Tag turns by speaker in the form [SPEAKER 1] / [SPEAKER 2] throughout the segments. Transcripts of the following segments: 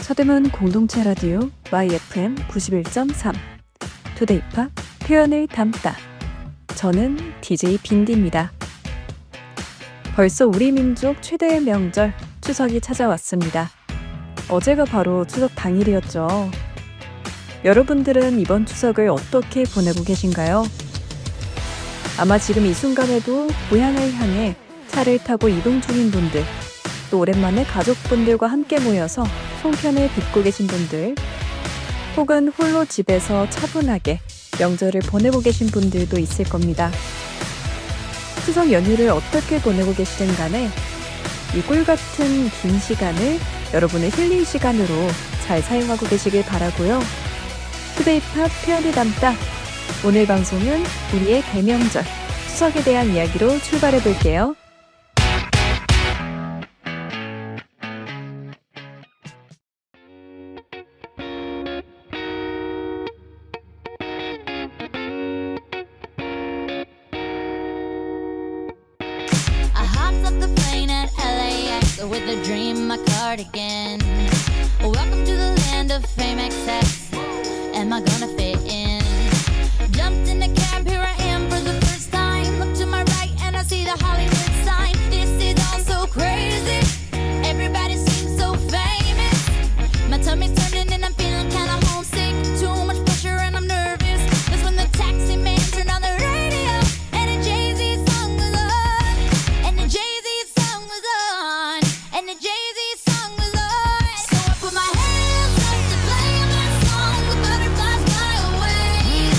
[SPEAKER 1] 서대문 공동체 라디오 YFM 91.3 투데이팝 표현을 담다. 저는 DJ 빈디입니다. 벌써 우리 민족 최대의 명절 추석이 찾아왔습니다. 어제가 바로 추석 당일이었죠. 여러분들은 이번 추석을 어떻게 보내고 계신가요? 아마 지금 이 순간에도 고향을 향해 차를 타고 이동 중인 분들, 또 오랜만에 가족분들과 함께 모여서 송편을 빚고 계신 분들, 혹은 홀로 집에서 차분하게 명절을 보내고 계신 분들도 있을 겁니다. 추석 연휴를 어떻게 보내고 계시든 간에 이 꿀 같은 긴 시간을 여러분의 힐링 시간으로 잘 사용하고 계시길 바라고요. 투데이팝 표현을 담다. 오늘 방송은 우리의 대명절, 추석에 대한 이야기로 출발해 볼게요.
[SPEAKER 2] With a dream, my cardigan. Welcome to the land of fame excess. Am I gonna fit in? Jumped in the cab, here I am for the first time. Look to my right and I see the Hollywood sign. This is all so crazy. Everybody seems so famous. My tummy's turning and I'm feeling kinda homesick. Too much pressure and I'm nervous. That's when the taxi man turned on the radio and a Jay-Z song was on. And the Jay-Z song was on. And the Jay-Z song was on. So I put my hands up to play my song. The butterflies fly away.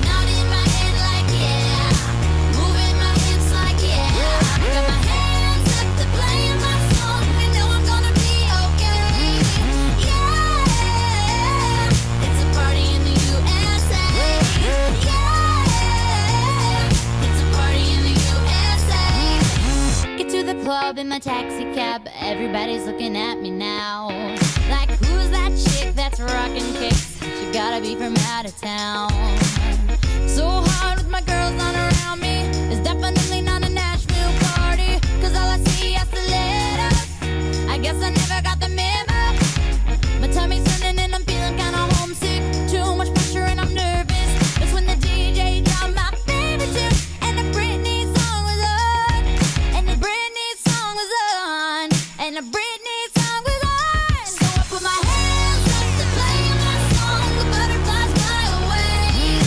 [SPEAKER 2] Nodding my head like yeah. Moving my hips like yeah. Got my hands up to play my song. I know I'm gonna be okay. Yeah. It's a party in the USA. Yeah. It's a party in the USA. Get to the club in my taxi cab. Everybody's looking at me now. Like, who's that chick that's rocking kicks? She gotta be from out of town. So hard with my girls on around me. It's definitely not a Nashville party. Cause all I see are stilettos. I guess I never got the memo. My tummy's turning and I'm feeling kinda homesick. Too much pressure and I'm nervous. That's when the DJ dropped my favorite tune. And the Britney song was on. And the Britney song was on. And the Britney song was on. So I put my hands up to play my song. The butterflies fly away.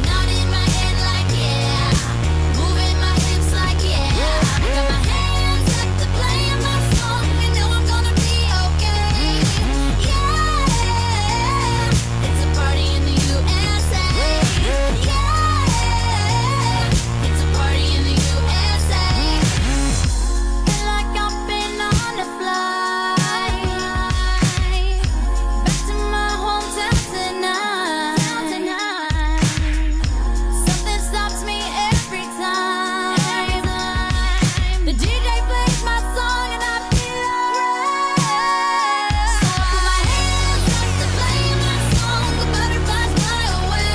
[SPEAKER 2] Nodding my head like yeah. Moving my hips like yeah. Got my hands up to play my song. I know I'm gonna be okay. Yeah. It's a party in the USA. Yeah. It's a party in the USA. Feel like I've been on a flight back to my hometown tonight. Something stops me every time. The DJ plays my song and I feel alright. So I put my hands up to play my song. The butterflies fly away.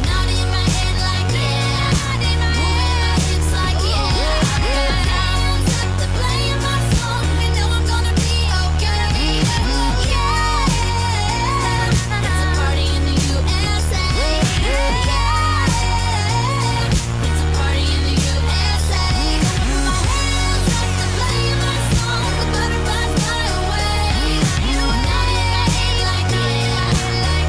[SPEAKER 2] Nodding my head like yeah. Moving my hips like yeah. Got my hands up to play my song. I know I'm gonna be okay. Yeah. It's a party in the USA. Yeah. It's a party in the USA. Put my hands up to play my song. The butterflies fly away. Nodding my head like yeah.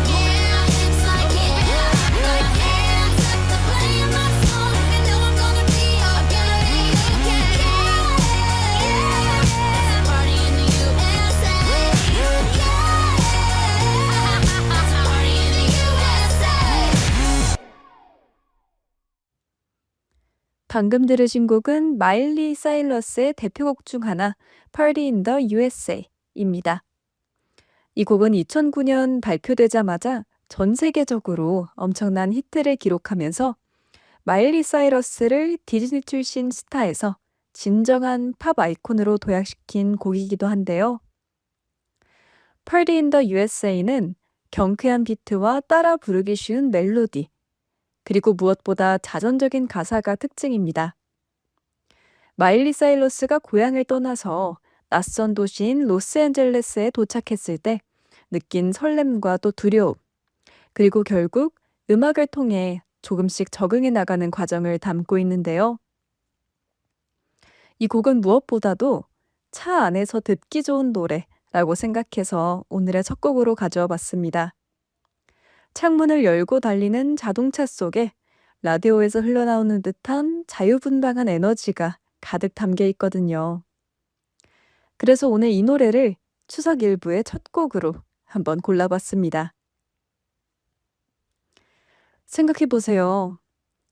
[SPEAKER 2] Moving my hips like yeah. Got my hands up to play my song. I know I'm gonna be okay. Yeah. It's a party in the USA. Yeah. It's a party in the USA.
[SPEAKER 1] 방금 들으신 곡은 마일리 사이러스의 대표곡 중 하나, Party in the USA입니다. 이 곡은 2009년 발표되자마자 전 세계적으로 엄청난 히트를 기록하면서 마일리 사이러스를 디즈니 출신 스타에서 진정한 팝 아이콘으로 도약시킨 곡이기도 한데요. Party in the USA는 경쾌한 비트와 따라 부르기 쉬운 멜로디, 그리고 무엇보다 자전적인 가사가 특징입니다. 마일리 사이러스가 고향을 떠나서 낯선 도시인 로스앤젤레스에 도착했을 때 느낀 설렘과 또 두려움, 그리고 결국 음악을 통해 조금씩 적응해 나가는 과정을 담고 있는데요. 이 곡은 무엇보다도 차 안에서 듣기 좋은 노래라고 생각해서 오늘의 첫 곡으로 가져와 봤습니다. 창문을 열고 달리는 자동차 속에 라디오에서 흘러나오는 듯한 자유분방한 에너지가 가득 담겨 있거든요. 그래서 오늘 이 노래를 추석 일부의 첫 곡으로 한번 골라봤습니다. 생각해 보세요.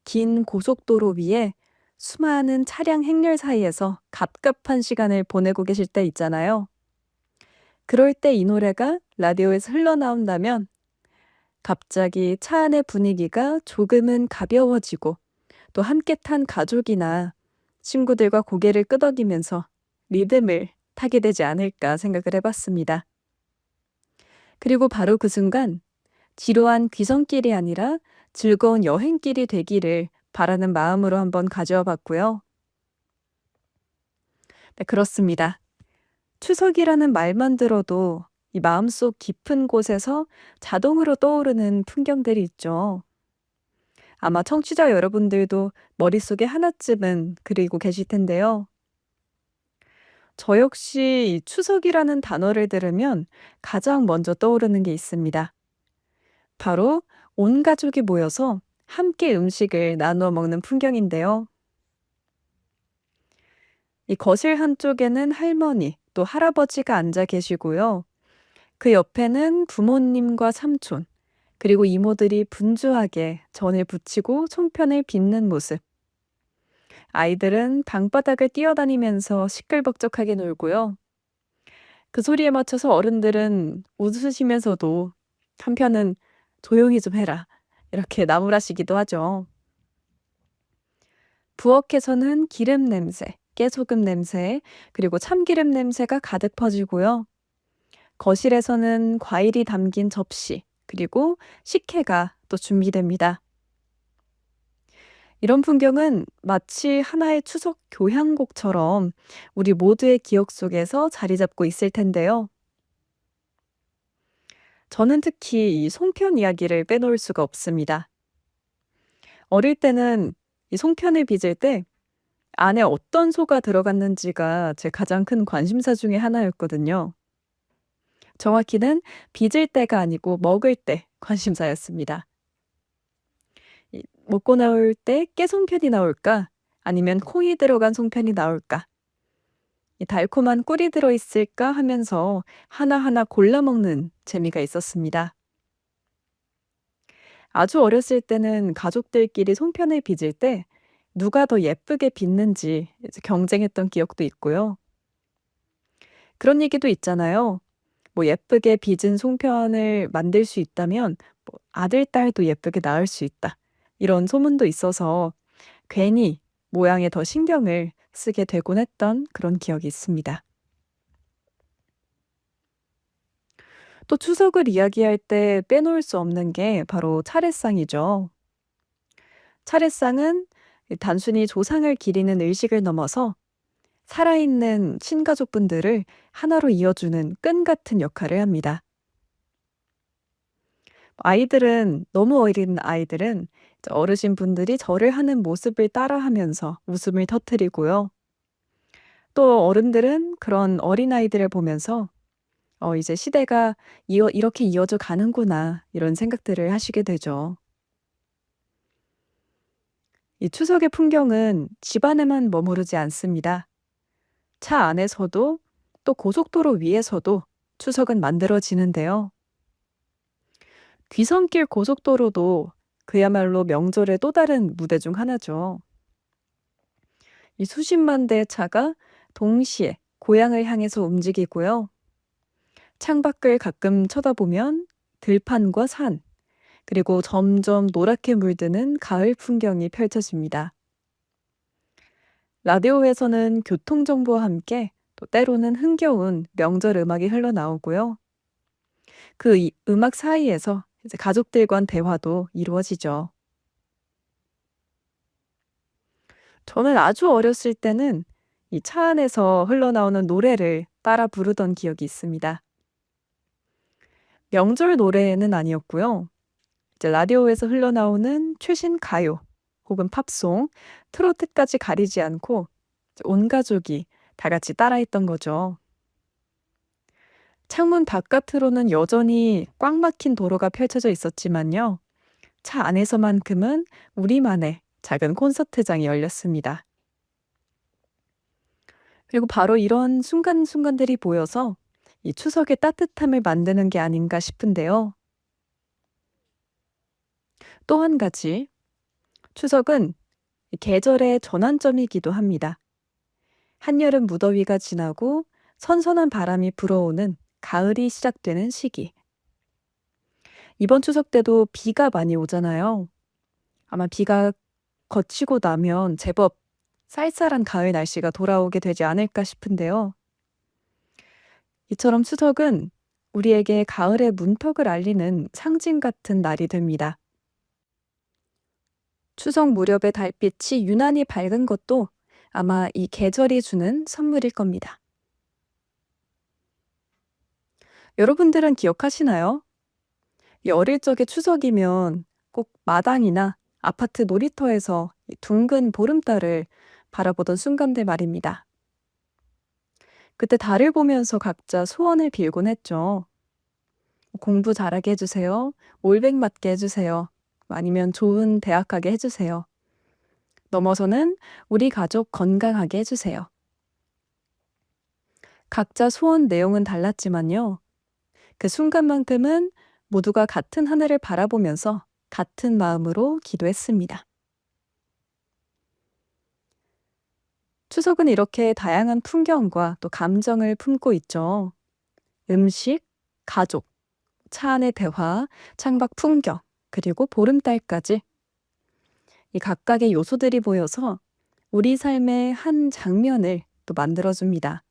[SPEAKER 1] 긴 고속도로 위에 수많은 차량 행렬 사이에서 갑갑한 시간을 보내고 계실 때 있잖아요. 그럴 때 이 노래가 라디오에서 흘러나온다면 갑자기 차 안의 분위기가 조금은 가벼워지고 또 함께 탄 가족이나 친구들과 고개를 끄덕이면서 리듬을 타게 되지 않을까 생각을 해봤습니다. 그리고 바로 그 순간 지루한 귀성길이 아니라 즐거운 여행길이 되기를 바라는 마음으로 한번 가져와 봤고요. 네, 그렇습니다. 추석이라는 말만 들어도 이 마음속 깊은 곳에서 자동으로 떠오르는 풍경들이 있죠. 아마 청취자 여러분들도 머릿속에 하나쯤은 그리고 계실 텐데요. 저 역시 이 추석이라는 단어를 들으면 가장 먼저 떠오르는 게 있습니다. 바로 온 가족이 모여서 함께 음식을 나누어 먹는 풍경인데요. 이 거실 한쪽에는 할머니, 또 할아버지가 앉아 계시고요. 그 옆에는 부모님과 삼촌, 그리고 이모들이 분주하게 전을 부치고 송편을 빚는 모습. 아이들은 방바닥을 뛰어다니면서 시끌벅적하게 놀고요. 그 소리에 맞춰서 어른들은 웃으시면서도 한편은 조용히 좀 해라, 이렇게 나무라시기도 하죠. 부엌에서는 기름 냄새, 깨소금 냄새, 그리고 참기름 냄새가 가득 퍼지고요. 거실에서는 과일이 담긴 접시, 그리고 식혜가 또 준비됩니다. 이런 풍경은 마치 하나의 추석 교향곡처럼 우리 모두의 기억 속에서 자리 잡고 있을 텐데요. 저는 특히 이 송편 이야기를 빼놓을 수가 없습니다. 어릴 때는 이 송편을 빚을 때 안에 어떤 소가 들어갔는지가 제 가장 큰 관심사 중에 하나였거든요. 정확히는 빚을 때가 아니고 먹을 때 관심사였습니다. 먹고 나올 때 깨송편이 나올까? 아니면 콩이 들어간 송편이 나올까? 이 달콤한 꿀이 들어있을까 하면서 하나하나 골라 먹는 재미가 있었습니다. 아주 어렸을 때는 가족들끼리 송편을 빚을 때 누가 더 예쁘게 빚는지 이제 경쟁했던 기억도 있고요. 그런 얘기도 있잖아요. 뭐 예쁘게 빚은 송편을 만들 수 있다면 뭐 아들, 딸도 예쁘게 낳을 수 있다. 이런 소문도 있어서 괜히 모양에 더 신경을 쓰게 되곤 했던 그런 기억이 있습니다. 또 추석을 이야기할 때 빼놓을 수 없는 게 바로 차례상이죠. 차례상은 단순히 조상을 기리는 의식을 넘어서 살아있는 친가족분들을 하나로 이어주는 끈 같은 역할을 합니다. 너무 어린 아이들은 어르신분들이 절을 하는 모습을 따라하면서 웃음을 터뜨리고요. 또 어른들은 그런 어린아이들을 보면서 이제 시대가 이렇게 이어져 가는구나, 이런 생각들을 하시게 되죠. 이 추석의 풍경은 집안에만 머무르지 않습니다. 차 안에서도 또 고속도로 위에서도 추석은 만들어지는데요. 귀성길 고속도로도 그야말로 명절의 또 다른 무대 중 하나죠. 이 수십만 대의 차가 동시에 고향을 향해서 움직이고요. 창밖을 가끔 쳐다보면 들판과 산, 그리고 점점 노랗게 물드는 가을 풍경이 펼쳐집니다. 라디오에서는 교통정보와 함께 또 때로는 흥겨운 명절 음악이 흘러나오고요. 그 음악 사이에서 이제 가족들과의 대화도 이루어지죠. 저는 아주 어렸을 때는 이 차 안에서 흘러나오는 노래를 따라 부르던 기억이 있습니다. 명절 노래는 아니었고요. 이제 라디오에서 흘러나오는 최신 가요 혹은 팝송, 트로트까지 가리지 않고 온 가족이 다 같이 따라했던 거죠. 창문 바깥으로는 여전히 꽉 막힌 도로가 펼쳐져 있었지만요. 차 안에서만큼은 우리만의 작은 콘서트장이 열렸습니다. 그리고 바로 이런 순간순간들이 보여서 이 추석의 따뜻함을 만드는 게 아닌가 싶은데요. 또 한 가지, 추석은 이 계절의 전환점이기도 합니다. 한여름 무더위가 지나고 선선한 바람이 불어오는 가을이 시작되는 시기. 이번 추석 때도 비가 많이 오잖아요. 아마 비가 거치고 나면 제법 쌀쌀한 가을 날씨가 돌아오게 되지 않을까 싶은데요. 이처럼 추석은 우리에게 가을의 문턱을 알리는 상징 같은 날이 됩니다. 추석 무렵의 달빛이 유난히 밝은 것도 아마 이 계절이 주는 선물일 겁니다. 여러분들은 기억하시나요? 이 어릴 적에 추석이면 꼭 마당이나 아파트 놀이터에서 이 둥근 보름달을 바라보던 순간들 말입니다. 그때 달을 보면서 각자 소원을 빌곤 했죠. 공부 잘하게 해주세요. 올백 맞게 해주세요. 아니면 좋은 대학 가게 해주세요. 넘어서는 우리 가족 건강하게 해주세요. 각자 소원 내용은 달랐지만요. 그 순간만큼은 모두가 같은 하늘을 바라보면서 같은 마음으로 기도했습니다. 추석은 이렇게 다양한 풍경과 또 감정을 품고 있죠. 음식, 가족, 차 안의 대화, 창밖 풍경, 그리고 보름달까지 이 각각의 요소들이 보여서 우리 삶의 한 장면을 또 만들어줍니다.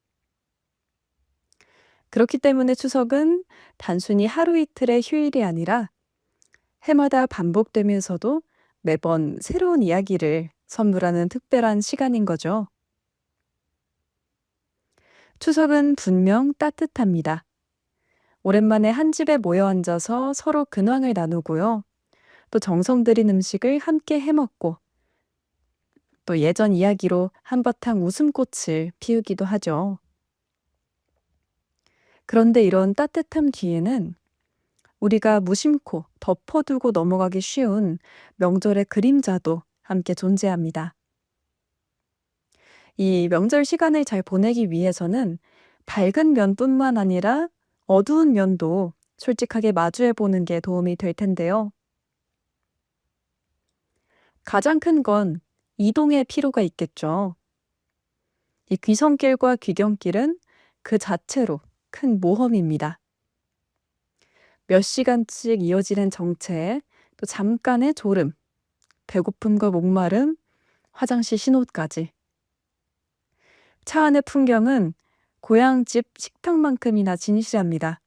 [SPEAKER 1] 그렇기 때문에 추석은 단순히 하루 이틀의 휴일이 아니라 해마다 반복되면서도 매번 새로운 이야기를 선물하는 특별한 시간인 거죠. 추석은 분명 따뜻합니다. 오랜만에 한 집에 모여 앉아서 서로 근황을 나누고요. 또 정성 들인 음식을 함께 해먹고 또 예전 이야기로 한바탕 웃음꽃을 피우기도 하죠. 그런데 이런 따뜻함 뒤에는 우리가 무심코 덮어두고 넘어가기 쉬운 명절의 그림자도 함께 존재합니다. 이 명절 시간을 잘 보내기 위해서는 밝은 면뿐만 아니라 어두운 면도 솔직하게 마주해 보는 게 도움이 될 텐데요. 가장 큰 건 이동의 필요가 있겠죠. 이 귀성길과 귀경길은 그 자체로 큰 모험입니다. 몇 시간씩 이어지는 정체, 또 잠깐의 졸음, 배고픔과 목마름, 화장실 신호까지. 차 안의 풍경은 고향집 식탁만큼이나 진실합니다.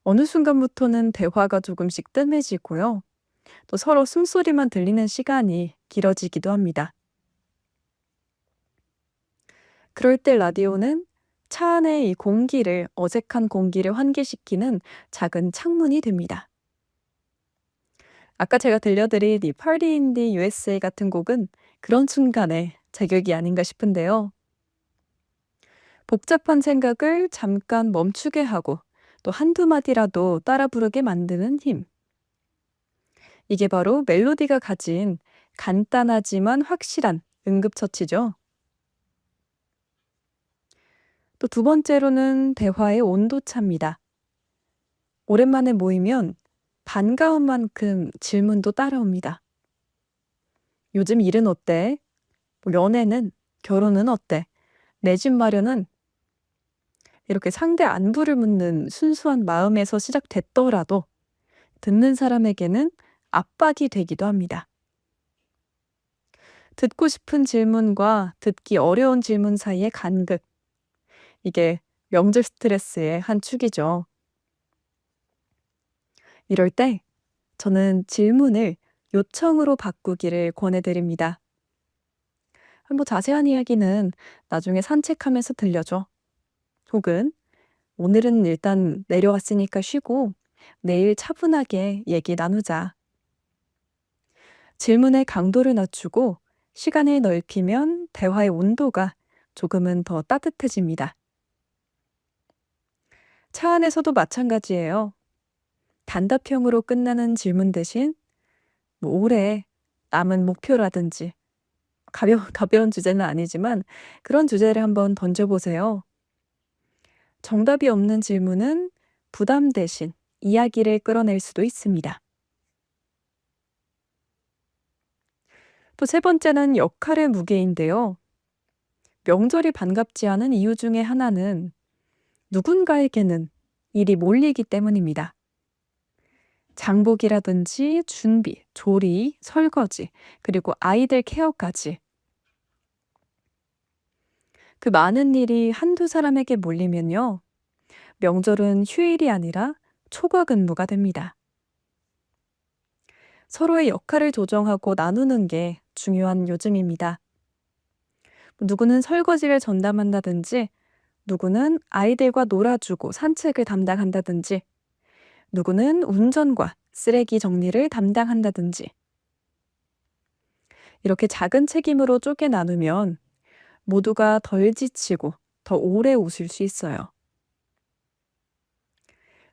[SPEAKER 1] 어느 순간부터는 대화가 조금씩 뜸해지고요. 또 서로 숨소리만 들리는 시간이 길어지기도 합니다. 그럴 때 라디오는 차 안의 이 공기를, 어색한 공기를 환기시키는 작은 창문이 됩니다. 아까 제가 들려드린 이 Party in the USA 같은 곡은 그런 순간의 제격이 아닌가 싶은데요. 복잡한 생각을 잠깐 멈추게 하고 또 한두 마디라도 따라 부르게 만드는 힘. 이게 바로 멜로디가 가진 간단하지만 확실한 응급처치죠. 또 두 번째로는 대화의 온도차입니다. 오랜만에 모이면 반가운 만큼 질문도 따라옵니다. 요즘 일은 어때? 연애는? 결혼은 어때? 내 집 마련은? 이렇게 상대 안부를 묻는 순수한 마음에서 시작됐더라도 듣는 사람에게는 압박이 되기도 합니다. 듣고 싶은 질문과 듣기 어려운 질문 사이의 간극. 이게 명절 스트레스의 한 축이죠. 이럴 때 저는 질문을 요청으로 바꾸기를 권해드립니다. 뭐 자세한 이야기는 나중에 산책하면서 들려줘. 혹은 오늘은 일단 내려왔으니까 쉬고 내일 차분하게 얘기 나누자. 질문의 강도를 낮추고 시간을 넓히면 대화의 온도가 조금은 더 따뜻해집니다. 차 안에서도 마찬가지예요. 단답형으로 끝나는 질문 대신 뭐 올해 남은 목표라든지 가벼운 주제는 아니지만 그런 주제를 한번 던져보세요. 정답이 없는 질문은 부담 대신 이야기를 끌어낼 수도 있습니다. 또 세 번째는 역할의 무게인데요. 명절이 반갑지 않은 이유 중에 하나는 누군가에게는 일이 몰리기 때문입니다. 장보기라든지 준비, 조리, 설거지, 그리고 아이들 케어까지. 그 많은 일이 한두 사람에게 몰리면요. 명절은 휴일이 아니라 초과 근무가 됩니다. 서로의 역할을 조정하고 나누는 게 중요한 요즘입니다. 누구는 설거지를 전담한다든지, 누구는 아이들과 놀아주고 산책을 담당한다든지, 누구는 운전과 쓰레기 정리를 담당한다든지. 이렇게 작은 책임으로 쪼개 나누면 모두가 덜 지치고 더 오래 웃을 수 있어요.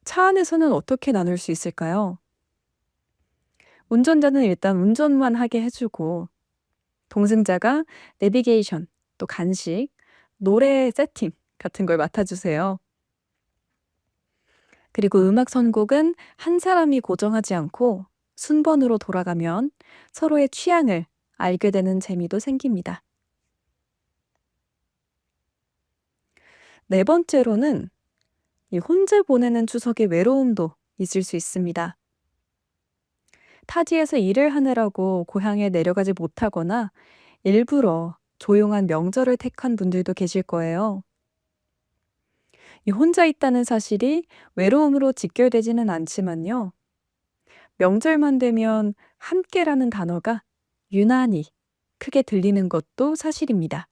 [SPEAKER 1] 차 안에서는 어떻게 나눌 수 있을까요? 운전자는 일단 운전만 하게 해주고, 동승자가 내비게이션, 또 간식, 노래 세팅 같은 걸 맡아주세요. 그리고 음악 선곡은 한 사람이 고정하지 않고 순번으로 돌아가면 서로의 취향을 알게 되는 재미도 생깁니다. 네 번째로는 이 혼자 보내는 추석의 외로움도 있을 수 있습니다. 타지에서 일을 하느라고 고향에 내려가지 못하거나 일부러 조용한 명절을 택한 분들도 계실 거예요. 이 혼자 있다는 사실이 외로움으로 직결되지는 않지만요. 명절만 되면 함께라는 단어가 유난히 크게 들리는 것도 사실입니다.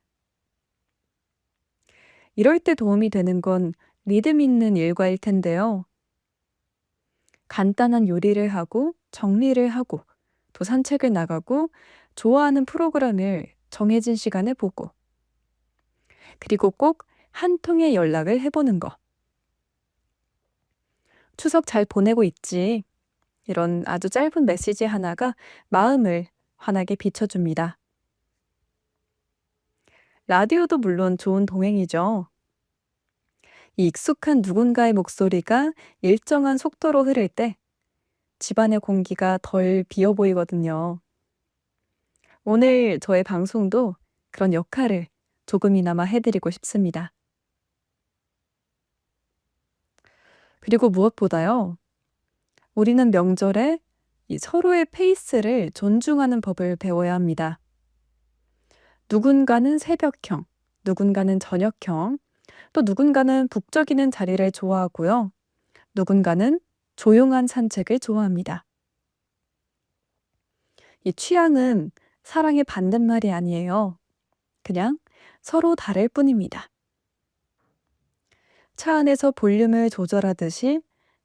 [SPEAKER 1] 이럴 때 도움이 되는 건 리듬 있는 일과일 텐데요. 간단한 요리를 하고 정리를 하고 또 산책을 나가고 좋아하는 프로그램을 정해진 시간에 보고 그리고 꼭 한 통의 연락을 해보는 거. 추석 잘 보내고 있지. 이런 아주 짧은 메시지 하나가 마음을 환하게 비춰줍니다. 라디오도 물론 좋은 동행이죠. 이 익숙한 누군가의 목소리가 일정한 속도로 흐를 때 집안의 공기가 덜 비어 보이거든요. 오늘 저의 방송도 그런 역할을 조금이나마 해드리고 싶습니다. 그리고 무엇보다요. 우리는 명절에 이 서로의 페이스를 존중하는 법을 배워야 합니다. 누군가는 새벽형, 누군가는 저녁형, 또 누군가는 북적이는 자리를 좋아하고요. 누군가는 조용한 산책을 좋아합니다. 이 취향은 사랑의 반대말이 아니에요. 그냥 서로 다를 뿐입니다. 차 안에서 볼륨을 조절하듯이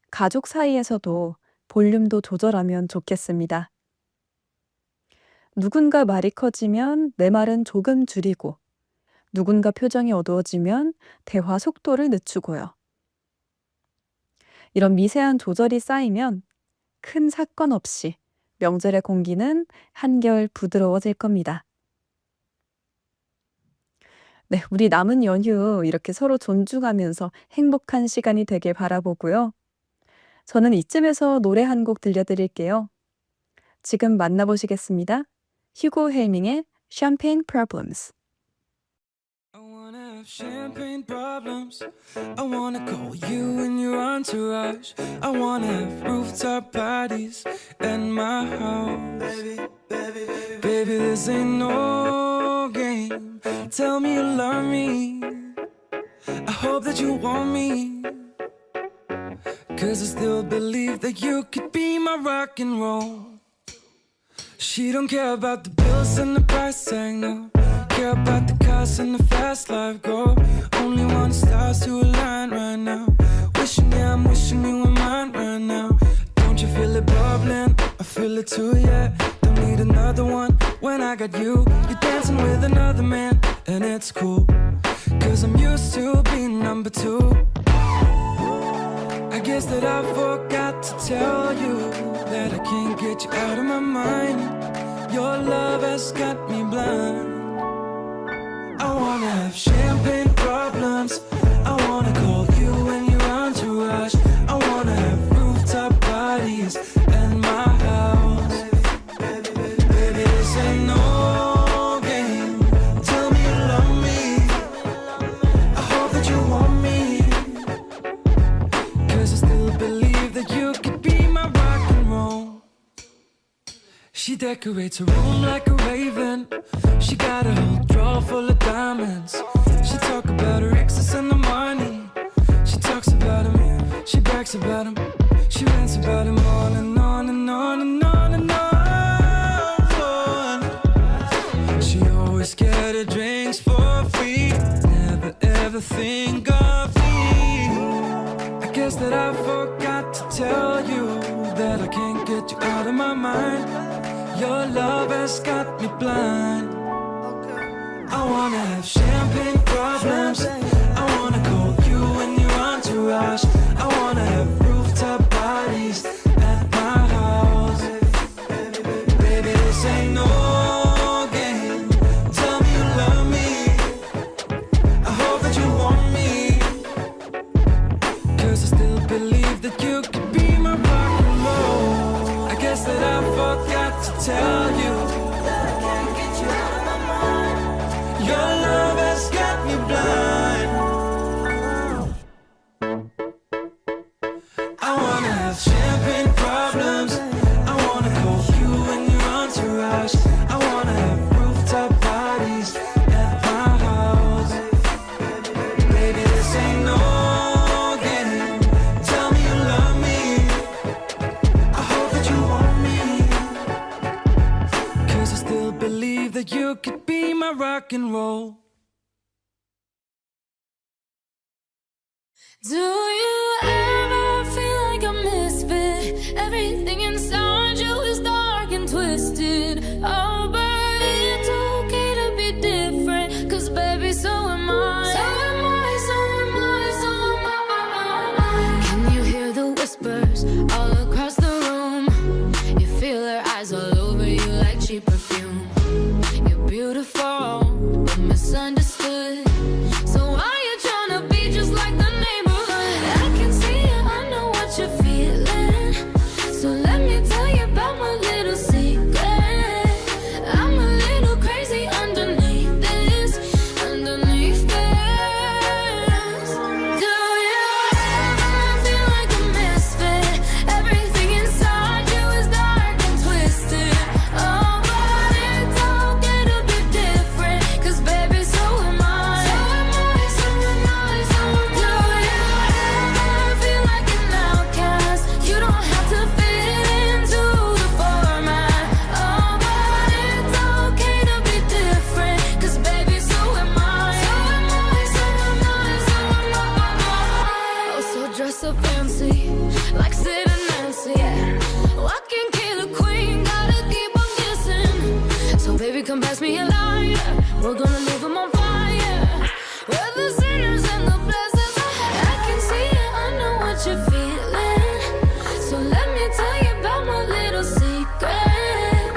[SPEAKER 1] 가족 사이에서도 볼륨도 조절하면 좋겠습니다. 누군가 말이 커지면 내 말은 조금 줄이고, 누군가 표정이 어두워지면 대화 속도를 늦추고요. 이런 미세한 조절이 쌓이면 큰 사건 없이 명절의 공기는 한결 부드러워질 겁니다. 네, 우리 남은 연휴 이렇게 서로 존중하면서 행복한 시간이 되길 바라보고요. 저는 이쯤에서 노래 한 곡 들려드릴게요. 지금 만나보시겠습니다. 휴고 헬밍의 Champagne Problems.
[SPEAKER 3] I wanna have champagne problems. I wanna call you and your entourage. I wanna have rooftop parties at my house. Baby, this ain't no game. Tell me you love me. I hope that you want me. 'Cause I still believe that you could be my rock and roll. She don't care about the bills and the price tag, no. care about the cars and the fast life go. Only want the stars to align right now. Wishing, yeah, I'm wishing you were mine right now. Don't you feel it bubbling? I feel it too, yeah. Don't need another one when I got you. You're dancing with another man, and it's cool. Cause I'm used to being number two. I guess that I forgot to tell you that I can't get you out of my mind. Your love has got me blind. I wanna have champagne problems. I wanna call you when you're entourage. I wanna have rooftop parties at my house. Baby, this ain't no game. Tell me you love me. I hope that you want me. Cause I still believe that you could be my rock and roll. She decorates her room like a raven. She got a whole drawer full of diamonds. She talk about her exes and the money. She talks about him, she brags about him. She rants about him on and on and on and on and on. She always get her drinks for free. Never ever think of me. I guess that I forgot to tell you that I can't get you out of my mind. Your love has got me blind. I wanna have champagne problems. I wanna call you when you're entourage. I wanna have rooftop parties at my house. Baby, this ain't no game. Tell me you love me. I hope that you want me. Cause I still believe that you could be my rock and roll. I guess that I forgot to tell you that I can't get you out of my mind. Your love has got me blind. I wanna have champagne problems. I wanna call you when you're entourage. I wanna have rooftop parties at my house. Baby, this ain't no game. Tell me you love me. I hope that you want me. Cause I still believe that you could be my rock and roll.
[SPEAKER 2] Do you ever feel like a misfit? Everything inside you is dark and twisted. Oh, but it's okay to be different. Cause baby, so am I. So am I, so am I, so am I. Can you hear the whispers all across the room? You feel her eyes all over you like cheap perfume. You're beautiful, but misunderstood. So why you tryna be just like the neighborhood? I can see it, I know what you're feeling. So let me tell you about my little secret. I'm a little crazy underneath this, underneath this. Do you ever feel like a misfit? Everything inside you is dark and twisted. Oh, but it's okay to be different. Cause baby, so am I. So am I, so am I, so am I. Do you ever feel like an outcast? You don't have to fit into the format. Oh, but it's okay to be different. Cause baby, so am I. So am I, so am I, so am I. Oh, so dress up fancy, like Sid and Nancy, yeah. Walking killer queen, gotta keep on kissing. So baby, come pass me a lighter. We're gonna leave 'em on fire. We're the sinners and the blessings. I can see it, I know what you're feeling. So let me tell you about my little secret.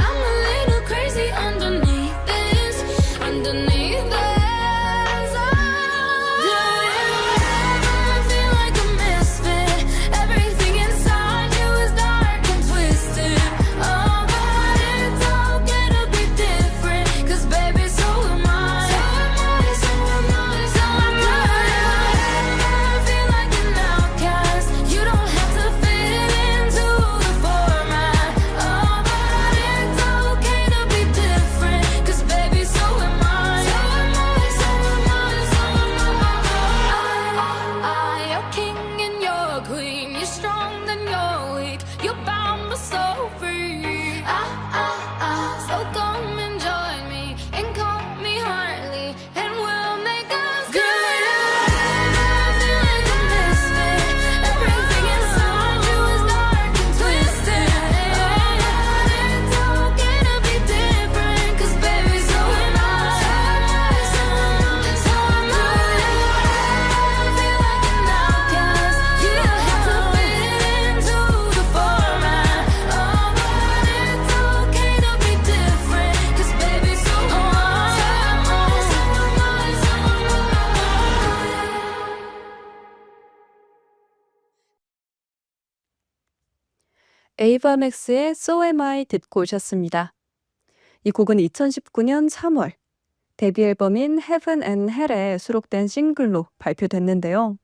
[SPEAKER 2] I'm a little crazy underneath this, underneath this. Do you ever feel like a misfit? Everything inside you is dark and twisted. Oh, but it's okay to be different. Cause baby, so am I.
[SPEAKER 1] 에이바 맥스의 So Am I 듣고 오셨습니다. 이 곡은 2019년 3월 데뷔 앨범인 Heaven and Hell에 수록된 싱글로 발표됐는데요.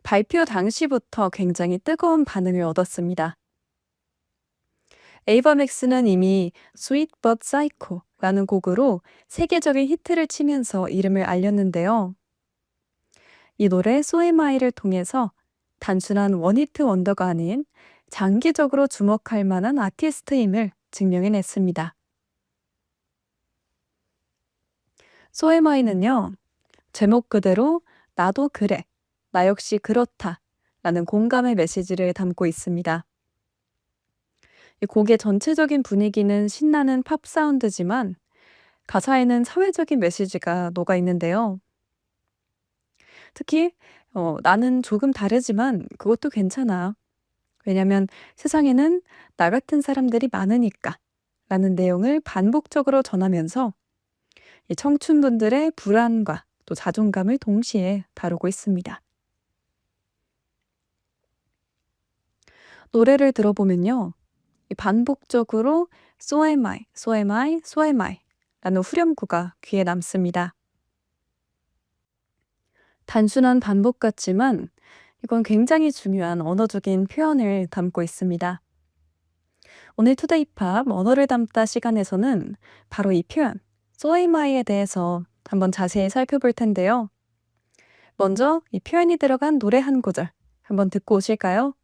[SPEAKER 1] 발표 당시부터 굉장히 뜨거운 반응을 얻었습니다. 에이바 맥스는 이미 Sweet But Psycho라는 곡으로 세계적인 히트를 치면서 이름을 알렸는데요. 이 노래 So Am I를 통해서 단순한 원히트 원더가 아닌 장기적으로 주목할 만한 아티스트임을 증명해냈습니다. So Am I는요, 제목 그대로 나도 그래, 나 역시 그렇다 라는 공감의 메시지를 담고 있습니다. 이 곡의 전체적인 분위기는 신나는 팝 사운드지만 가사에는 사회적인 메시지가 녹아 있는데요. 특히 나는 조금 다르지만 그것도 괜찮아. 왜냐면 세상에는 나 같은 사람들이 많으니까 라는 내용을 반복적으로 전하면서 이 청춘분들의 불안과 또 자존감을 동시에 다루고 있습니다. 노래를 들어보면요. 이 반복적으로 So am I, so am I, so am I 라는 후렴구가 귀에 남습니다. 단순한 반복 같지만 이건 굉장히 중요한 언어적인 표현을 담고 있습니다. 오늘 투데이 팝 언어를 담다 시간에서는 바로 이 표현 So am I에 대해서 한번 자세히 살펴볼 텐데요. 먼저 이 표현이 들어간 노래 한 구절 한번 듣고 오실까요?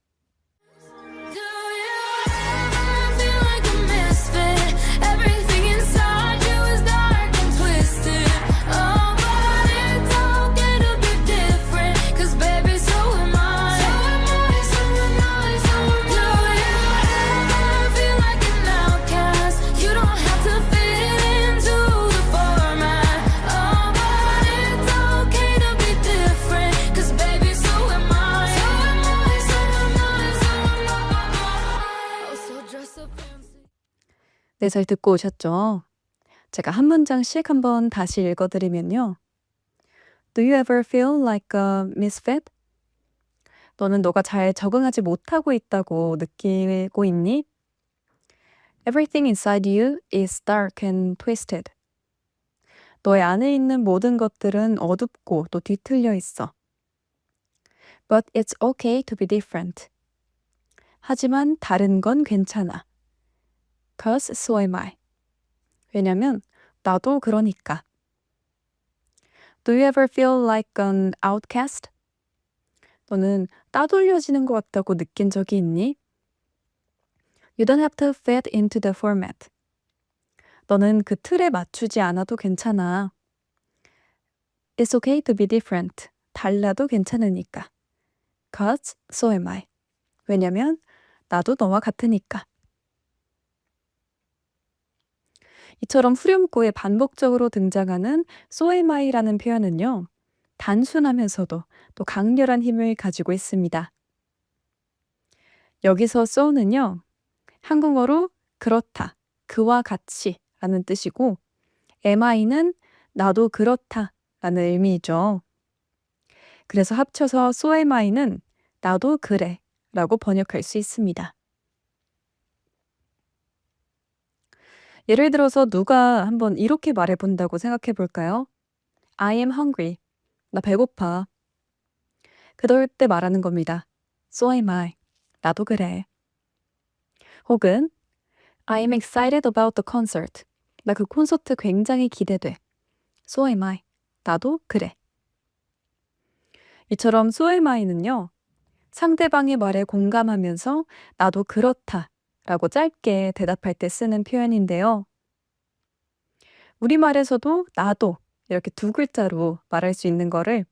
[SPEAKER 2] Do you ever feel like a misfit? Everything inside you is dark and twisted. Oh, but it's okay to be different. 'Cause baby, so am I. So am I, so am I, so am I. Do you ever feel like an outcast? You don't have to fit into the format. Oh, but it's okay to be different. 'Cause baby, so am I. So am I, so am I, so am I. Oh, so dress up fancy.
[SPEAKER 1] 네, 잘 듣고 오셨죠? 제가 한 문장씩 한번 다시 읽어드리면요. Do you ever feel like a misfit? 너는 너가 잘 적응하지 못하고 있다고 느끼고 있니? Everything inside you is dark and twisted. 너의 안에 있는 모든 것들은 어둡고 또 뒤틀려 있어. But it's okay to be different. 하지만 다른 건 괜찮아. Cause so am I. 왜냐면 나도 그러니까. Do you ever feel like an outcast? 너는 따돌려지는 것 같다고 느낀 적이 있니? You don't have to fit into the format. 너는 그 틀에 맞추지 않아도 괜찮아. It's okay to be different. 달라도 괜찮으니까. Cause so am I. 왜냐면 나도 너와 같으니까. 이처럼 후렴구에 반복적으로 등장하는 So am I라는 표현은요. 단순하면서도 또 강렬한 힘을 가지고 있습니다. 여기서 so는요. 한국어로 그렇다, 그와 같이 라는 뜻이고 am I는 나도 그렇다 라는 의미이죠. 그래서 합쳐서 So am I는 나도 그래 라고 번역할 수 있습니다. 예를 들어서 누가 한번 이렇게 말해본다고 생각해 볼까요? I am hungry. 나 배고파. 그럴 때 말하는 겁니다. So am I. 나도 그래. 혹은 I am excited about the concert. 나 그 콘서트 굉장히 기대돼. So am I. 나도 그래. 이처럼 So am I는요. 상대방의 말에 공감하면서 나도 그렇다 라고 짧게 대답할 때 쓰는 표현인데요. 우리말에서도 나도 이렇게 두 글자로 말할 수 있는 거를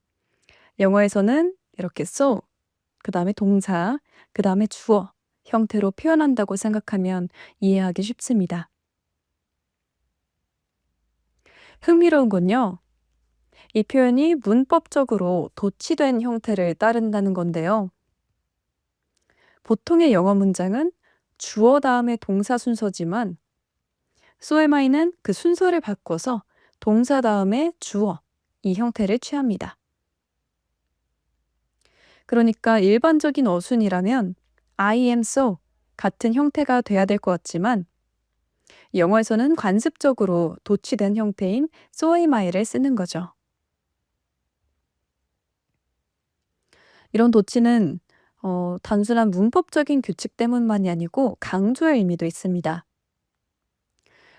[SPEAKER 1] 영어에서는 이렇게 so, 그 다음에 동사, 그 다음에 주어 형태로 표현한다고 생각하면 이해하기 쉽습니다. 흥미로운 건요. 이 표현이 문법적으로 도치된 형태를 따른다는 건데요. 보통의 영어 문장은 주어 다음에 동사 순서지만 So am I는 그 순서를 바꿔서 동사 다음에 주어 이 형태를 취합니다. 그러니까 일반적인 어순이라면 I am so 같은 형태가 돼야 될 것 같지만 영어에서는 관습적으로 도취된 형태인 so am I를 쓰는 거죠. 이런 도취는 단순한 문법적인 규칙 때문만이 아니고 강조의 의미도 있습니다.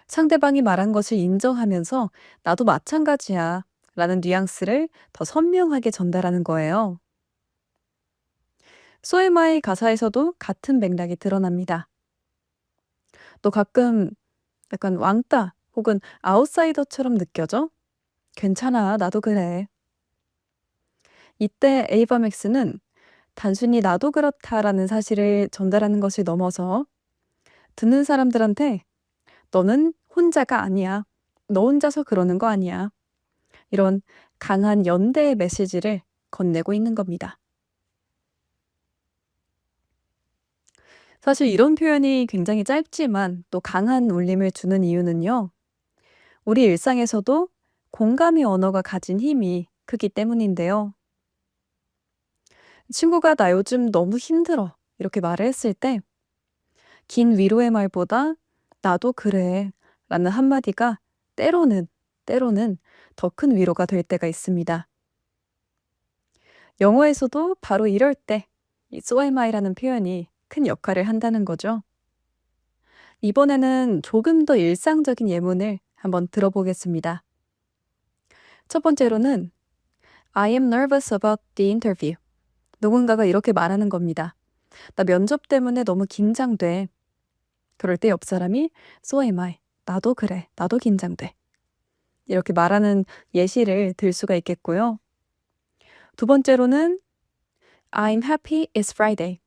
[SPEAKER 1] 상대방이 말한 것을 인정하면서 나도 마찬가지야 라는 뉘앙스를 더 선명하게 전달하는 거예요. So am I 가사에서도 같은 맥락이 드러납니다. 또 가끔 약간 왕따 혹은 아웃사이더처럼 느껴져? 괜찮아, 나도 그래. 이때 에이바 맥스는 단순히 나도 그렇다라는 사실을 전달하는 것을 넘어서 듣는 사람들한테 너는 혼자가 아니야. 너 혼자서 그러는 거 아니야. 이런 강한 연대의 메시지를 건네고 있는 겁니다. 사실 이런 표현이 굉장히 짧지만 또 강한 울림을 주는 이유는요. 우리 일상에서도 공감의 언어가 가진 힘이 크기 때문인데요. 친구가 나 요즘 너무 힘들어 이렇게 말을 했을 때 긴 위로의 말보다 나도 그래 라는 한마디가 때로는 더 큰 위로가 될 때가 있습니다. 영어에서도 바로 이럴 때 이 so am I라는 표현이 큰 역할을 한다는 거죠. 이번에는 조금 더 일상적인 예문을 한번 들어보겠습니다. 첫 번째로는 I am nervous about the interview. 누군가가 이렇게 말하는 겁니다. 나 면접 때문에 너무 긴장돼. 그럴 때 옆 사람이 so am I. 나도 그래. 나도 긴장돼. 이렇게 말하는 예시를 들 수가 있겠고요. 두 번째로는 I'm happy it's Friday.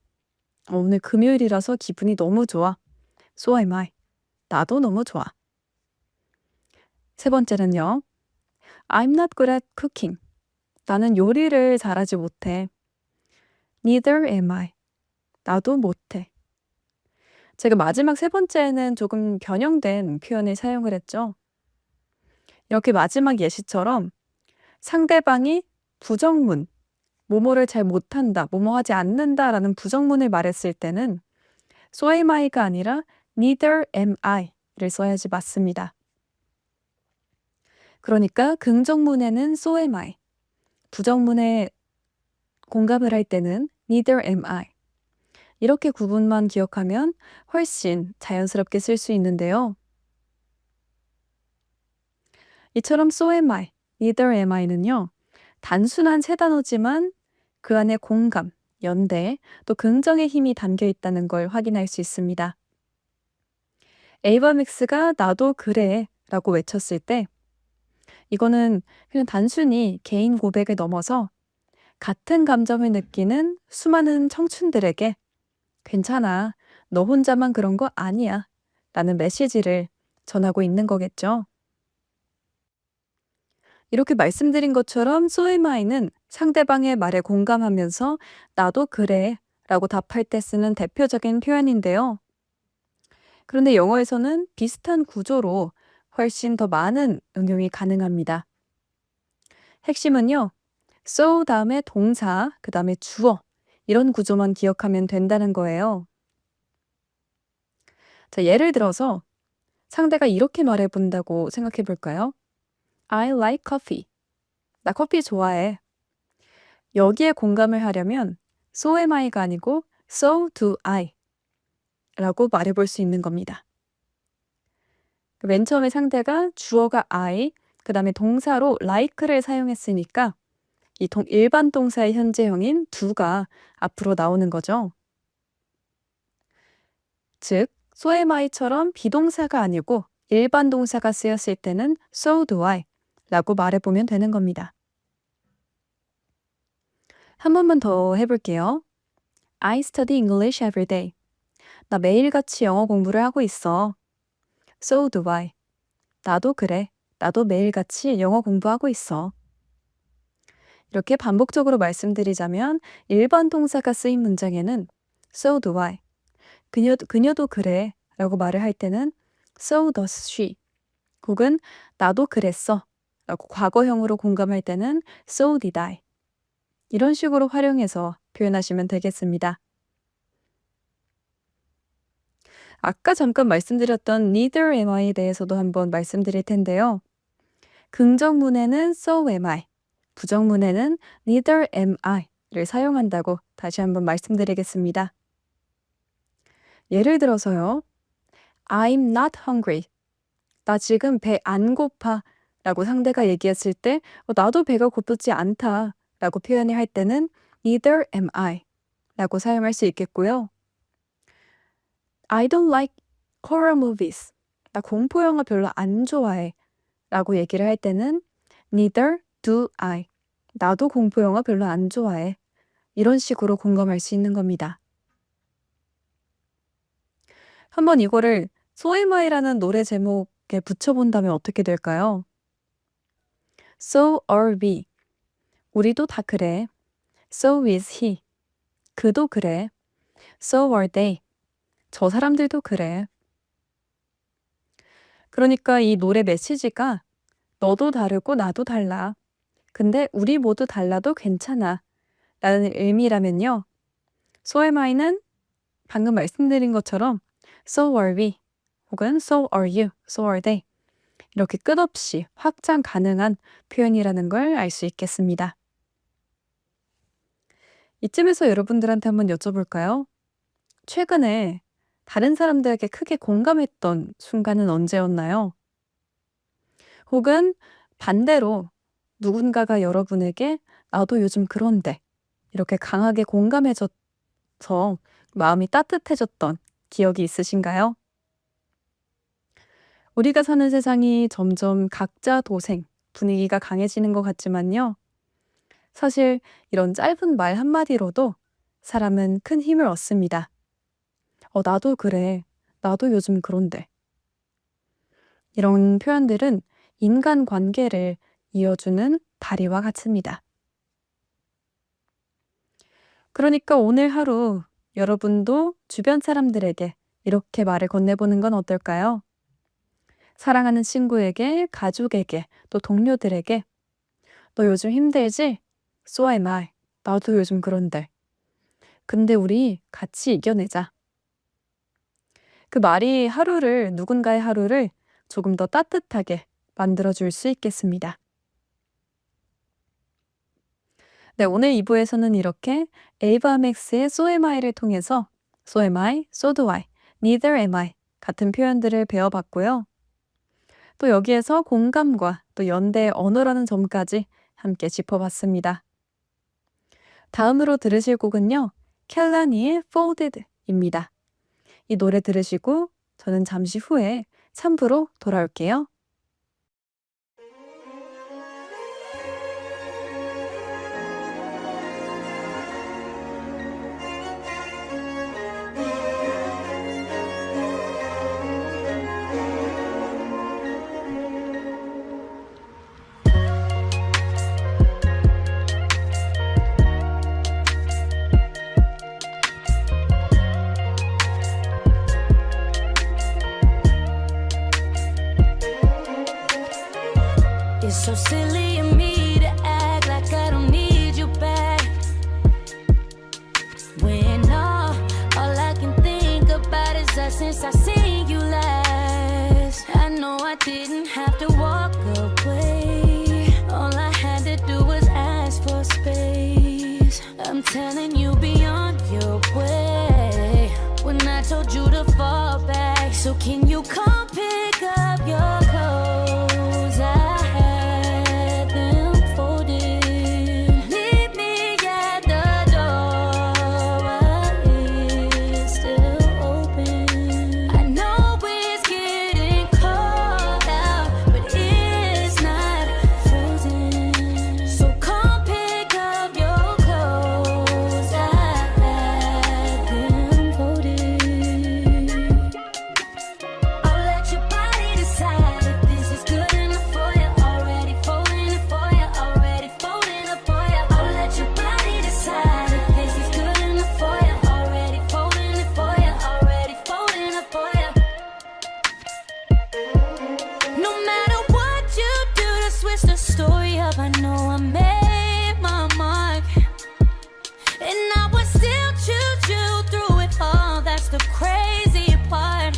[SPEAKER 1] 오늘 금요일이라서 기분이 너무 좋아. So am I. 나도 너무 좋아. 세 번째는요. I'm not good at cooking. 나는 요리를 잘하지 못해. Neither am I. 나도 못해. 제가 마지막 세 번째는 조금 변형된 표현을 사용을 했죠. 이렇게 마지막 예시처럼 상대방이 부정문, 뭐뭐를 잘 못한다, 뭐뭐 하지 않는다라는 부정문을 말했을 때는 so am I가 아니라 neither am I를 써야지 맞습니다. 그러니까 긍정문에는 so am I, 부정문에 공감을 할 때는 neither am I. 이렇게 구분만 기억하면 훨씬 자연스럽게 쓸 수 있는데요. 이처럼 so am I, neither am I는요. 단순한 세 단어지만 그 안에 공감, 연대, 또 긍정의 힘이 담겨 있다는 걸 확인할 수 있습니다. 에이바 맥스가 나도 그래 라고 외쳤을 때 이거는 그냥 단순히 개인 고백을 넘어서 같은 감정을 느끼는 수많은 청춘들에게 괜찮아, 너 혼자만 그런 거 아니야 라는 메시지를 전하고 있는 거겠죠. 이렇게 말씀드린 것처럼 so am I는 상대방의 말에 공감하면서 나도 그래 라고 답할 때 쓰는 대표적인 표현인데요. 그런데 영어에서는 비슷한 구조로 훨씬 더 많은 응용이 가능합니다. 핵심은요. so 다음에 동사, 그 다음에 주어 이런 구조만 기억하면 된다는 거예요. 자, 예를 들어서 상대가 이렇게 말해본다고 생각해 볼까요? I like coffee. 나 커피 좋아해. 여기에 공감을 하려면 so am I가 아니고 so do I 라고 말해볼 수 있는 겁니다. 맨 처음에 상대가 주어가 I, 그 다음에 동사로 like를 사용했으니까 이 일반 동사의 현재형인 do가 앞으로 나오는 거죠. 즉, so am I처럼 비동사가 아니고 일반 동사가 쓰였을 때는 so do I 라고 말해보면 되는 겁니다. 한 번만 더 해볼게요. I study English every day. 나 매일같이 영어 공부를 하고 있어. So do I. 나도 그래. 나도 매일같이 영어 공부하고 있어. 이렇게 반복적으로 말씀드리자면 일반 동사가 쓰인 문장에는 so do I. 그녀도 그래 라고 말을 할 때는 so does she. 혹은 나도 그랬어 라고 과거형으로 공감할 때는 so did I. 이런 식으로 활용해서 표현하시면 되겠습니다. 아까 잠깐 말씀드렸던 neither am I에 대해서도 한번 말씀드릴 텐데요. 긍정문에는 so am I, 부정문에는 neither am I를 사용한다고 다시 한번 말씀드리겠습니다. 예를 들어서요. I'm not hungry. 나 지금 배 안 고파 라고 상대가 얘기했을 때 나도 배가 고프지 않다 라고 표현을 할 때는 neither am I 라고 사용할 수 있겠고요. I don't like horror movies. 나 공포 영화 별로 안 좋아해 라고 얘기를 할 때는 neither do I. 나도 공포 영화 별로 안 좋아해. 이런 식으로 공감할 수 있는 겁니다. 한번 이거를 So am I라는 노래 제목에 붙여본다면 어떻게 될까요? So are we. 우리도 다 그래. So is he. 그도 그래. So are they. 저 사람들도 그래. 그러니까 이 노래 메시지가 너도 다르고 나도 달라. 근데 우리 모두 달라도 괜찮아. 라는 의미라면요. So am I는 방금 말씀드린 것처럼 So are we 혹은 So are you, So are they 이렇게 끝없이 확장 가능한 표현이라는 걸 알 수 있겠습니다. 이쯤에서 여러분들한테 한번 여쭤볼까요? 최근에 다른 사람들에게 크게 공감했던 순간은 언제였나요? 혹은 반대로 누군가가 여러분에게 나도 요즘 그런데 이렇게 강하게 공감해줘서 마음이 따뜻해졌던 기억이 있으신가요? 우리가 사는 세상이 점점 각자 도생, 분위기가 강해지는 것 같지만요. 사실 이런 짧은 말 한마디로도 사람은 큰 힘을 얻습니다. 나도 그래. 나도 요즘 그런데. 이런 표현들은 인간관계를 이어주는 다리와 같습니다. 그러니까 오늘 하루 여러분도 주변 사람들에게 이렇게 말을 건네보는 건 어떨까요? 사랑하는 친구에게, 가족에게, 또 동료들에게 너 요즘 힘들지? So am I. 나도 요즘 그런데. 근데 우리 같이 이겨내자. 그 말이 누군가의 하루를 조금 더 따뜻하게 만들어줄 수 있겠습니다. 네, 오늘 2부에서는 이렇게 에이바 맥스의 So am I를 통해서 So am I, So do I, Neither am I 같은 표현들을 배워봤고요. 또 여기에서 공감과 또 연대의 언어라는 점까지 함께 짚어봤습니다. 다음으로 들으실 곡은요. 켈라니의 Folded입니다. 이 노래 들으시고 저는 잠시 후에 3부로 돌아올게요.
[SPEAKER 2] It's so silly of me to act like I don't need you back. When all I can think about is us since I seen you last. I know I didn't have to walk away. All I had to do was ask for space. I'm telling you, be on your way. When I told you to fall back, so can you come pick up your clothes? I had them folded. Meet me at the door while it's still open. I know it's getting cold out, but it's not frozen. So come pick up your clothes. I had them folded. I'll let your body decide if this is good enough for you. Already folding it for you. Already folding it for you. I'll let your body decide if this is good enough for you. Already folding it for you. Already folding it for you. No matter what you do to switch the story up, I know I made my mark. And I would still choose you through it all. That's the crazy part.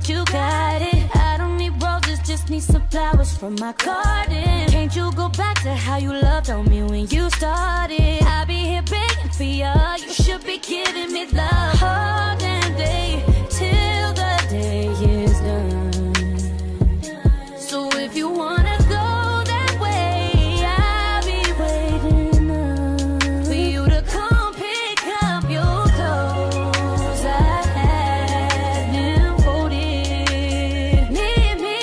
[SPEAKER 2] but you got it. I don't need roses, just need some flowers from my garden. Can't you go back to how you loved on me when you started? I'll be here begging for you. You should be giving me love all damn day till the day is done. So if you wanna go that way, I'll be waiting up for you to come pick up your clothes. I had them folded. Meet me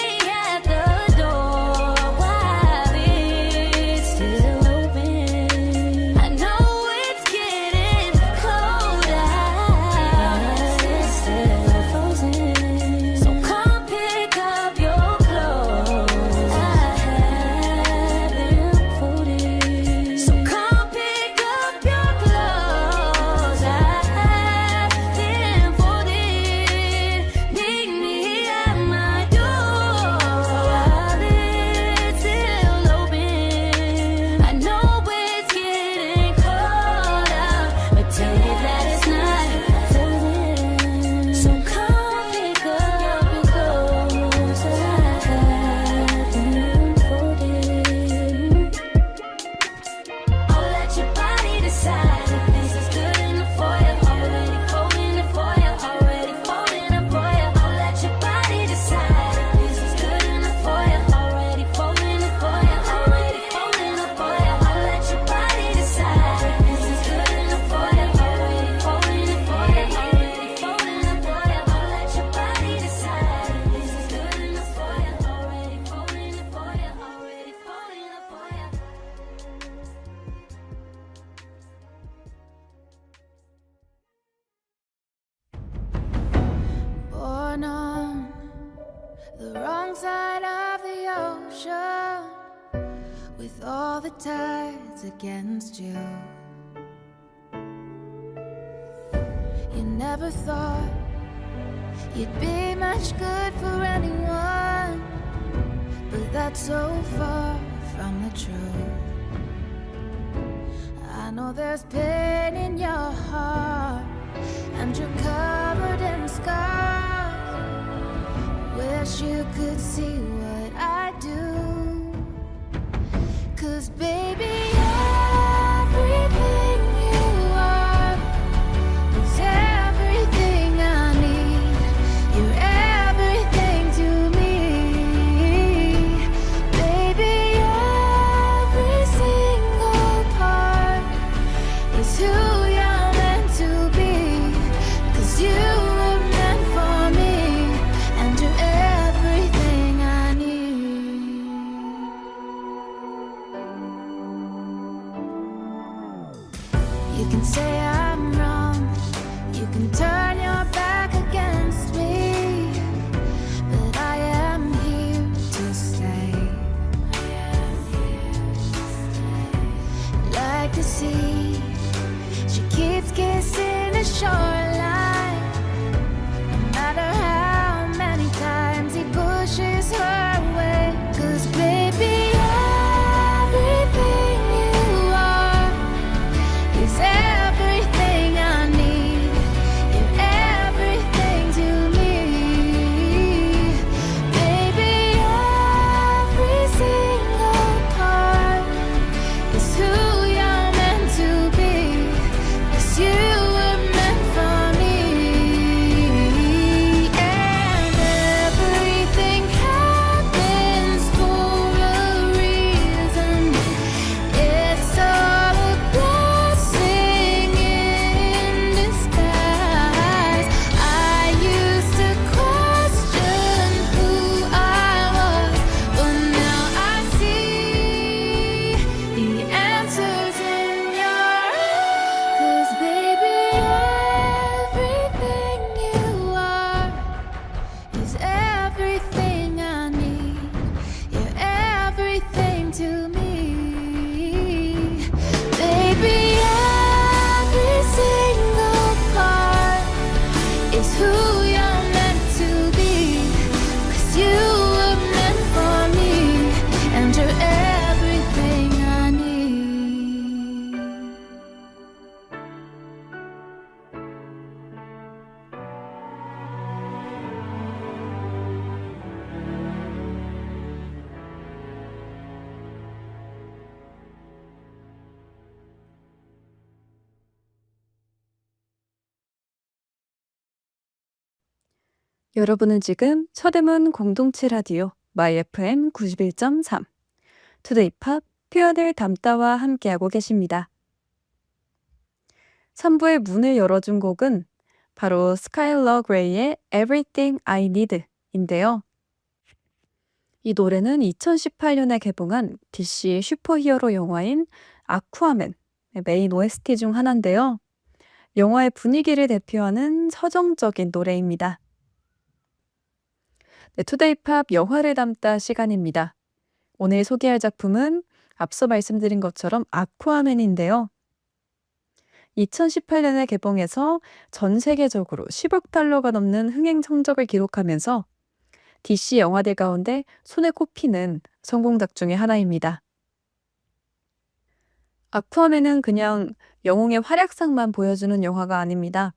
[SPEAKER 2] at the door while it's still open. I know it's getting cold out. It's still frozen. So come pick up your clothes. I had them folded. So come pick up your clothes. I had them folded. Meet me at my door while it's still open. I know it's getting cold out, but tell me that it's not frozen. So come pick up your clothes. I had them folded. I'll let your body decide if this is good enough for you. Already folding it for you. Already folding it for you. I'll let your body decide if this is good enough for you. Already folding it for you. Already folding it for you. I'll let your body decide if this is good enough for you. Already folding it for you. Already folding it for you. I'll let your body decide if this is good enough for you. Already folding it for you. Already folding it for you. Born on the wrong side of the ocean, with all the tides against you. You never thought you'd be much good for anyone, but that's so far from the truth. I know there's pain in your heart, and you're covered in scars. Wish you could see what I do. 'Cause baby, everything you are is everything I need. You're everything to me. Baby, every single part is who you're meant to be. 'Cause you were meant for me, and you're everything I need.
[SPEAKER 1] 여러분은 지금 서대문 공동체 라디오 마이 FM 91.3 투데이 팝 표현을 담다와 함께하고 계십니다. 3부의 문을 열어준 곡은 바로 스카일러 그레이의 Everything I Need 인데요. 이 노래는 2018년에 개봉한 DC 슈퍼히어로 영화인 아쿠아맨의 메인 OST 중 하나인데요. 영화의 분위기를 대표하는 서정적인 노래입니다. 네, 투데이 팝 영화를 담다 시간입니다. 오늘 소개할 작품은 앞서 말씀드린 것처럼 아쿠아맨인데요. 2018년에 개봉해서 전 세계적으로 10억 달러가 넘는 흥행 성적을 기록하면서 DC 영화들 가운데 손에 꼽히는 성공작 중의 하나입니다. 아쿠아맨은 그냥 영웅의 활약상만 보여주는 영화가 아닙니다.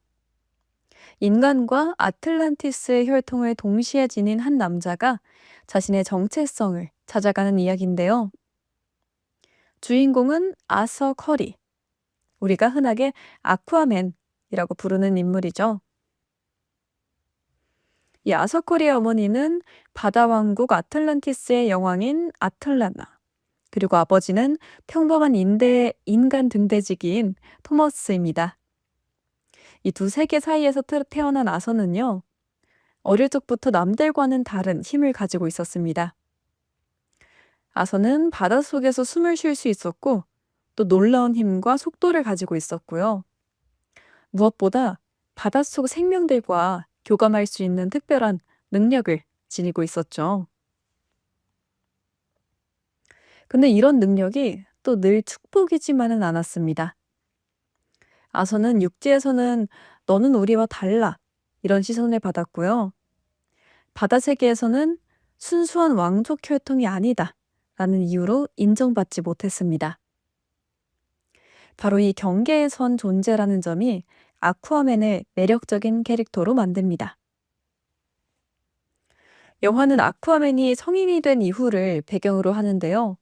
[SPEAKER 1] 인간과 아틀란티스의 혈통을 동시에 지닌 한 남자가 자신의 정체성을 찾아가는 이야기인데요. 주인공은 아서 커리, 우리가 흔하게 아쿠아맨이라고 부르는 인물이죠. 이 아서 커리의 어머니는 바다왕국 아틀란티스의 여왕인 아틀라나, 그리고 아버지는 평범한 인간 등대지기인 토머스입니다. 이 두 세계 사이에서 태어난 아서는요, 어릴 적부터 남들과는 다른 힘을 가지고 있었습니다. 아서는 바닷속에서 숨을 쉴 수 있었고, 또 놀라운 힘과 속도를 가지고 있었고요. 무엇보다 바닷속 생명들과 교감할 수 있는 특별한 능력을 지니고 있었죠. 근데 이런 능력이 또 늘 축복이지만은 않았습니다. 아서는 육지에서는 너는 우리와 달라 이런 시선을 받았고요. 바다 세계에서는 순수한 왕족 혈통이 아니다 라는 이유로 인정받지 못했습니다. 바로 이 경계에 선 존재라는 점이 아쿠아맨을 매력적인 캐릭터로 만듭니다. 영화는 아쿠아맨이 성인이 된 이후를 배경으로 하는데요.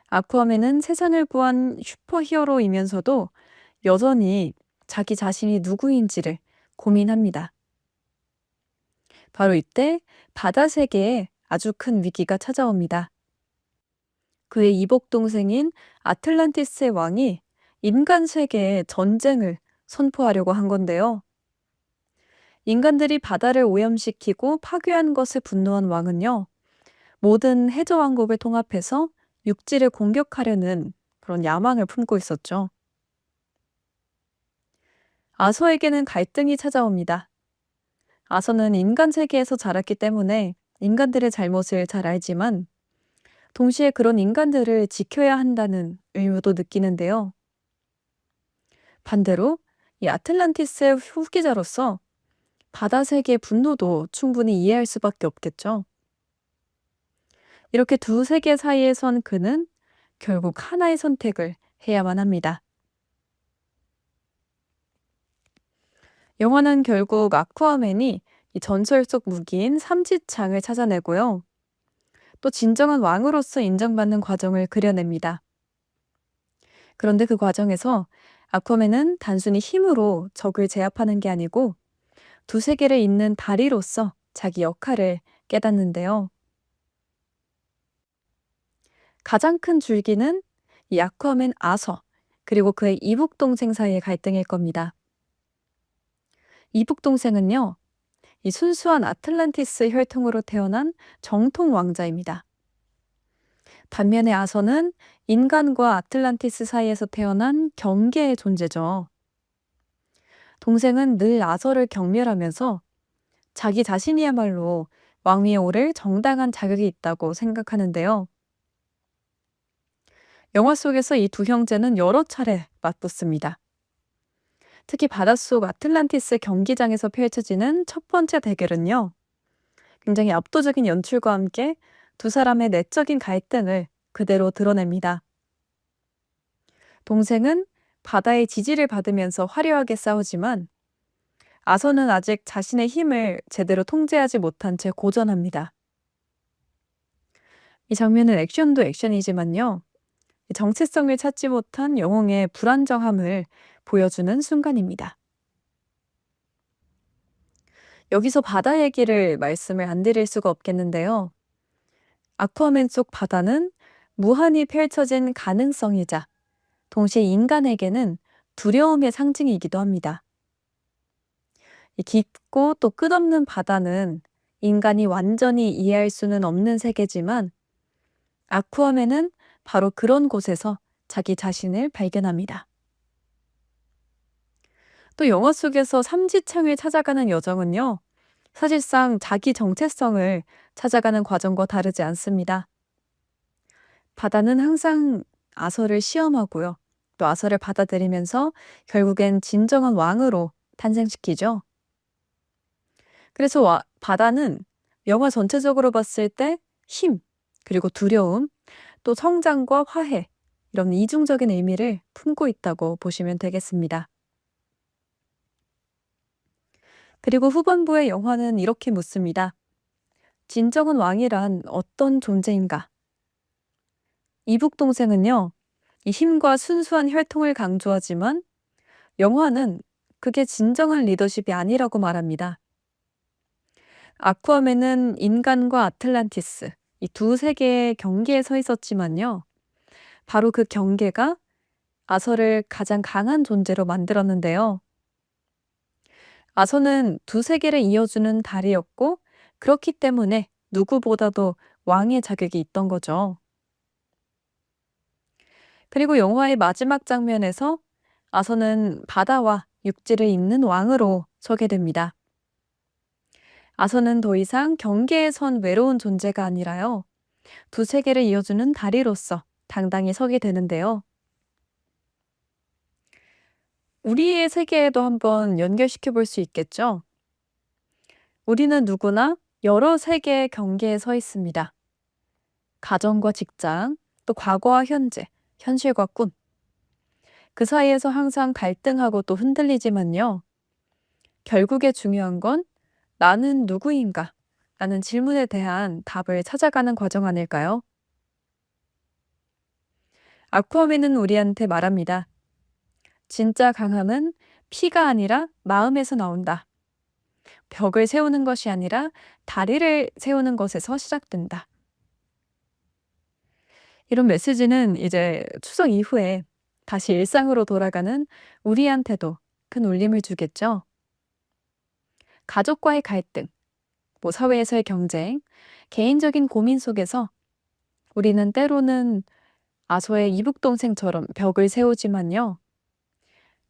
[SPEAKER 1] 아쿠아맨은 세상을 구한 슈퍼히어로이면서도 여전히 자기 자신이 누구인지를 고민합니다. 바로 이때 바다 세계에 아주 큰 위기가 찾아옵니다. 그의 이복 동생인 아틀란티스의 왕이 인간 세계에 전쟁을 선포하려고 한 건데요. 인간들이 바다를 오염시키고 파괴한 것에 분노한 왕은요, 모든 해저 왕국을 통합해서 육지를 공격하려는 그런 야망을 품고 있었죠. 아서에게는 갈등이 찾아옵니다. 아서는 인간 세계에서 자랐기 때문에 인간들의 잘못을 잘 알지만 동시에 그런 인간들을 지켜야 한다는 의무도 느끼는데요. 반대로 이 아틀란티스의 후계자로서 바다 세계의 분노도 충분히 이해할 수밖에 없겠죠. 이렇게 두 세계 사이에 선 그는 결국 하나의 선택을 해야만 합니다. 영화는 결국 아쿠아맨이 이 전설 속 무기인 삼지창을 찾아내고요. 또 진정한 왕으로서 인정받는 과정을 그려냅니다. 그런데 그 과정에서 아쿠아맨은 단순히 힘으로 적을 제압하는 게 아니고 두 세계를 잇는 다리로서 자기 역할을 깨닫는데요. 가장 큰 줄기는 이 아쿠아맨 아서, 그리고 그의 이북 동생 사이의 갈등일 겁니다. 이북 동생은요, 이 순수한 아틀란티스 혈통으로 태어난 정통 왕자입니다. 반면에 아서는 인간과 아틀란티스 사이에서 태어난 경계의 존재죠. 동생은 늘 아서를 경멸하면서 자기 자신이야말로 왕위에 오를 정당한 자격이 있다고 생각하는데요. 영화 속에서 이 두 형제는 여러 차례 맞붙습니다. 특히 바닷속 아틀란티스 경기장에서 펼쳐지는 첫 번째 대결은요, 굉장히 압도적인 연출과 함께 두 사람의 내적인 갈등을 그대로 드러냅니다. 동생은 바다의 지지를 받으면서 화려하게 싸우지만 아서는 아직 자신의 힘을 제대로 통제하지 못한 채 고전합니다. 이 장면은 액션도 액션이지만요, 정체성을 찾지 못한 영웅의 불안정함을 보여주는 순간입니다. 여기서 바다 얘기를 말씀을 안 드릴 수가 없겠는데요. 아쿠아맨 속 바다는 무한히 펼쳐진 가능성이자 동시에 인간에게는 두려움의 상징이기도 합니다. 이 깊고 또 끝없는 바다는 인간이 완전히 이해할 수는 없는 세계지만 아쿠아맨은 바로 그런 곳에서 자기 자신을 발견합니다. 또 영화 속에서 삼지창을 찾아가는 여정은요, 사실상 자기 정체성을 찾아가는 과정과 다르지 않습니다. 바다는 항상 아서를 시험하고요, 또 아서를 받아들이면서 결국엔 진정한 왕으로 탄생시키죠. 그래서 바다는 영화 전체적으로 봤을 때 힘, 그리고 두려움, 또 성장과 화해, 이런 이중적인 의미를 품고 있다고 보시면 되겠습니다. 그리고 후반부의 영화는 이렇게 묻습니다. 진정한 왕이란 어떤 존재인가? 이북 동생은요, 이 힘과 순수한 혈통을 강조하지만 영화는 그게 진정한 리더십이 아니라고 말합니다. 아쿠아맨은 인간과 아틀란티스, 이 두 세계의 경계에 서 있었지만요, 바로 그 경계가 아서를 가장 강한 존재로 만들었는데요. 아서는 두 세계를 이어주는 다리였고, 그렇기 때문에 누구보다도 왕의 자격이 있던 거죠. 그리고 영화의 마지막 장면에서 아서는 바다와 육지를 잇는 왕으로 서게 됩니다. 아서는 더 이상 경계에 선 외로운 존재가 아니라요, 두 세계를 이어주는 다리로서 당당히 서게 되는데요. 우리의 세계에도 한번 연결시켜 볼 수 있겠죠? 우리는 누구나 여러 세계의 경계에 서 있습니다. 가정과 직장, 또 과거와 현재, 현실과 꿈. 그 사이에서 항상 갈등하고 또 흔들리지만요. 결국에 중요한 건 나는 누구인가? 라는 질문에 대한 답을 찾아가는 과정 아닐까요? 아쿠아맨은 우리한테 말합니다. 진짜 강함은 피가 아니라 마음에서 나온다. 벽을 세우는 것이 아니라 다리를 세우는 것에서 시작된다. 이런 메시지는 이제 추석 이후에 다시 일상으로 돌아가는 우리한테도 큰 울림을 주겠죠. 가족과의 갈등, 사회에서의 경쟁, 개인적인 고민 속에서 우리는 때로는 아서의 이북동생처럼 벽을 세우지만요.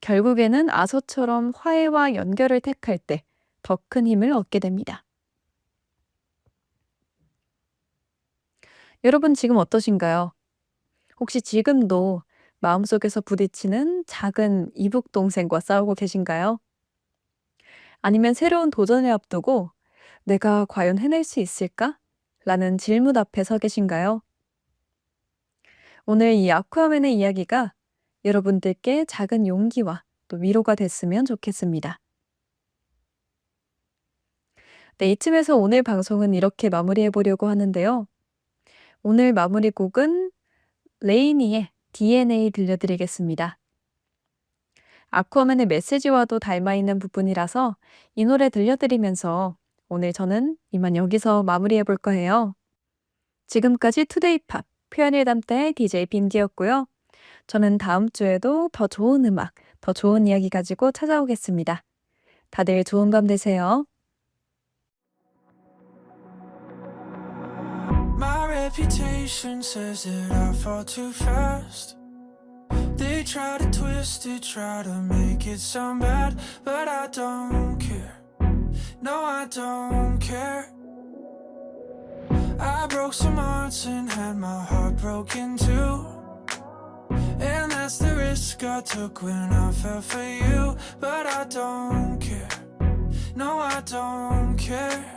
[SPEAKER 1] 결국에는 아서처럼 화해와 연결을 택할 때 더 큰 힘을 얻게 됩니다. 여러분 지금 어떠신가요? 혹시 지금도 마음속에서 부딪히는 작은 이북동생과 싸우고 계신가요? 아니면 새로운 도전을 앞두고 내가 과연 해낼 수 있을까? 라는 질문 앞에 서 계신가요? 오늘 이 아쿠아맨의 이야기가 여러분들께 작은 용기와 또 위로가 됐으면 좋겠습니다. 네, 이쯤에서 오늘 방송은 이렇게 마무리해 보려고 하는데요. 오늘 마무리 곡은 레이니의 DNA 들려드리겠습니다. 아쿠아맨의 메시지와도 닮아있는 부분이라서 이 노래 들려드리면서 오늘 저는 이만 여기서 마무리해 볼 거예요. 지금까지 투데이팝 표현을 담다의 DJ 빈디였고요. 저는 다음 주에도 더 좋은 음악, 더 좋은 이야기 가지고 찾아오겠습니다. 다들 좋은 밤 되세요.
[SPEAKER 3] My reputation says that I fall too fast. They try to twist it, try to make it sound bad, but I don't care. No, I don't care. I broke some hearts and had my heart broken too. And that's the risk I took when I fell for you. But I don't care. No, I don't care.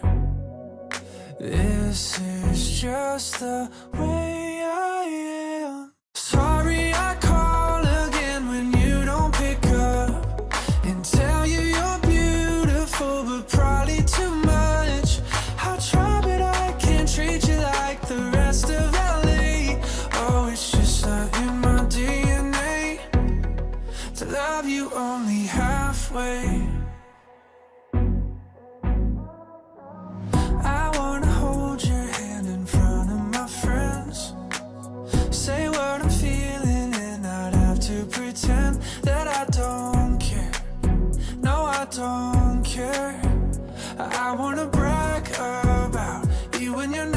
[SPEAKER 3] This is just the way I am. Sorry I call again when you don't pick up, and tell you you're beautiful but probably too much. I try but I can't treat you like the rest of LA. Oh, it's just not in my DNA to love you only halfway. I don't care. I wanna brag about you and your